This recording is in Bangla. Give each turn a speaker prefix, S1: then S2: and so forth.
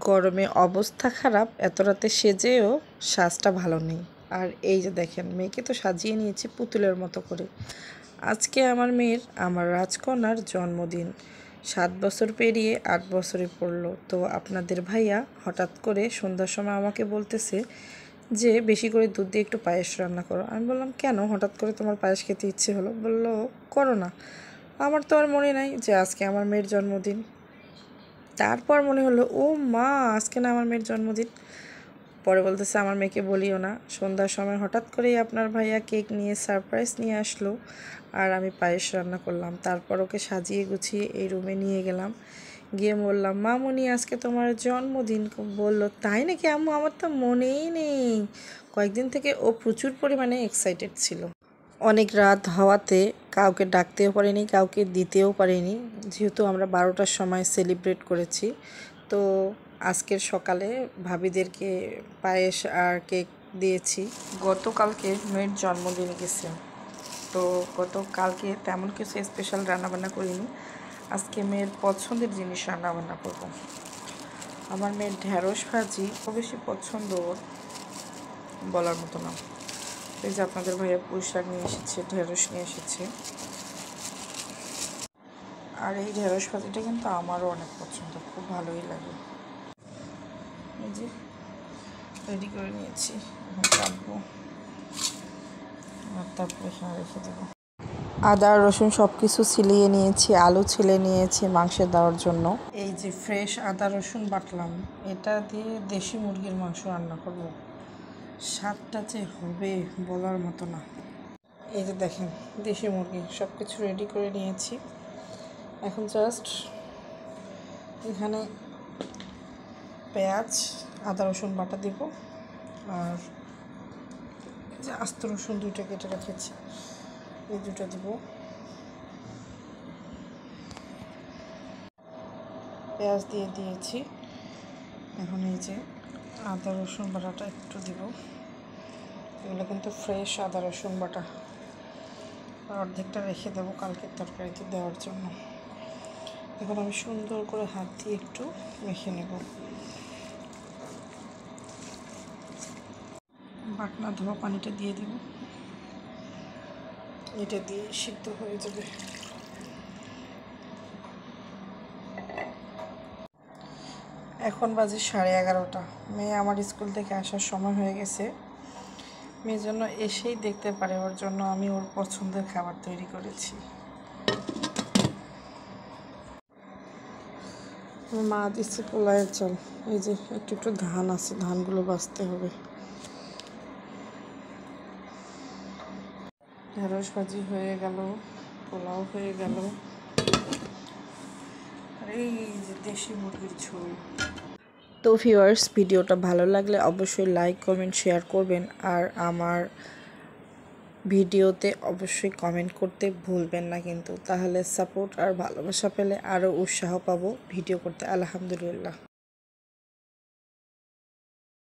S1: গরমে অবস্থা খারাপ, এত রাতে সেজেও সাজটা ভালো নেই। আর এই যে দেখেন, মেয়েকে তো সাজিয়ে নিয়েছি পুতুলের মতো করে। আজকে আমার মেয়ের, আমার রাজকন্যার জন্মদিন। 7 বছর পেরিয়ে 8 বছরে পড়লো। তো আপনাদের ভাইয়া হঠাৎ করে সন্ধ্যার সময় আমাকে বলতেছে যে বেশি করে দুধ দিয়ে একটু পায়েস রান্না করো। আমি বললাম, কেন হঠাৎ করে তোমার পায়েস খেতে ইচ্ছে হলো? বললো, করো না। আমার তো আর মনে নাই যে আজকে আমার মেয়ের জন্মদিন। তারপর মনে হলো, ও মা, আজকে না আমার মেয়ের জন্মদিন। পরে বলতেছে, আমার মেয়েকে বলিও না। সন্ধ্যার সময় হঠাৎ করেই আপনার ভাইয়া কেক নিয়ে সারপ্রাইজ নিয়ে আসলো, আর আমি পায়েস রান্না করলাম। তারপর ওকে সাজিয়ে গুছিয়ে এই রুমে নিয়ে গেলাম। গিয়ে বললাম, মামুনি আজকে তোমার জন্মদিন। বলল, তাই নাকি আম্মু? আমার তো মনেই নেই। কয়েকদিন থেকে ও প্রচুর পরিমাণে এক্সাইটেড ছিল। অনেক রাত হওয়াতে কাউকে ডাকতেও পারিনি, কাউকে দিতেও পারিনি, যেহেতু আমরা 12টার সময় সেলিব্রেট করেছি। তো আজকের সকালে ভাবিদেরকে পায়েস আর কেক দিয়েছি। গতকালকে মেয়ের জন্মদিন গেছে, তো গতকালকে তেমন কিছু স্পেশাল রান্নাবান্না করিনি। আজকে মেয়ের পছন্দের জিনিস রান্নাবান্না করব। আমার মেয়ের ঢেঁড়স ভাজি খুব বেশি পছন্দ, ওর বলার মতো না। এই যে আপনাদের ভাইয়া পুঁই শাক নিয়ে এসেছে, ঢেঁড়স নিয়ে এসেছে। আর এই ঢেঁড়স ভাজিটা কিন্তু আমারও অনেক পছন্দ, খুব ভালোই লাগে। এই যে রেডি করে নিয়েছি, এখন কাটবো আর তারপরে এখানে রেখে দেবো। আদা রসুন সব কিছু ছিলিয়ে নিয়েছি, আলু ছিলে নিয়েছি মাংসে দেওয়ার জন্য। এই যে ফ্রেশ আদা রসুন বাটলাম, এটা দিয়ে দেশি মুরগির মাংস রান্না করব। স্বাদটা যে হবে বলার মতো না। এই যে দেখেন, দেশি মুরগি সব কিছু রেডি করে নিয়েছি। এখন জাস্ট এখানে পেঁয়াজ আদা রসুন বাটা দিব, আর যে আস্ত রসুন 2টা কেটে রেখেছি, এই 2টা দিব। পেঁয়াজ দিয়ে দিয়েছি। এখন এই যে আদা রসুন বাটাটা একটু দিব। এগুলো কিন্তু ফ্রেশ আদা রসুন বাটা, অর্ধেকটা রেখে দেবো কালকের তরকারিতে দেওয়ার জন্য। এখন আমি সুন্দর করে হাত দিয়ে একটু মেখে নেব। বাটনা ধোয়া পানিটা দিয়ে দেব, এটা দিয়ে সিদ্ধ হয়ে যাবে। এখন বাজে 11:30। মেয়ে আমার স্কুল থেকে আসার সময় হয়ে গেছে। মেয়ের জন্য এসেই দেখতে পারে, ওর জন্য আমি ওর পছন্দের খাবার তৈরি করেছি। মা দিচ্ছে পোলাওয়ের চাল। এই যে একটু একটু ধান আছে, ধানগুলো বাছতে হবে। ঢেঁড়স ভাজি হয়ে গেল, পোলাও হয়ে গেল, আর এই যে দেশি মুরগির ঝোল। তো ভিউয়ার্স, ভিডিওটা ভালো লাগলে অবশ্যই লাইক কমেন্ট শেয়ার করবেন, আর আমার ভিডিওতে অবশ্যই কমেন্ট করতে ভুলবেন না কিন্তু, তাহলে সাপোর্ট আর ভালোবাসা পেলে আরও উৎসাহ পাবো ভিডিও করতে। আলহামদুলিল্লাহ।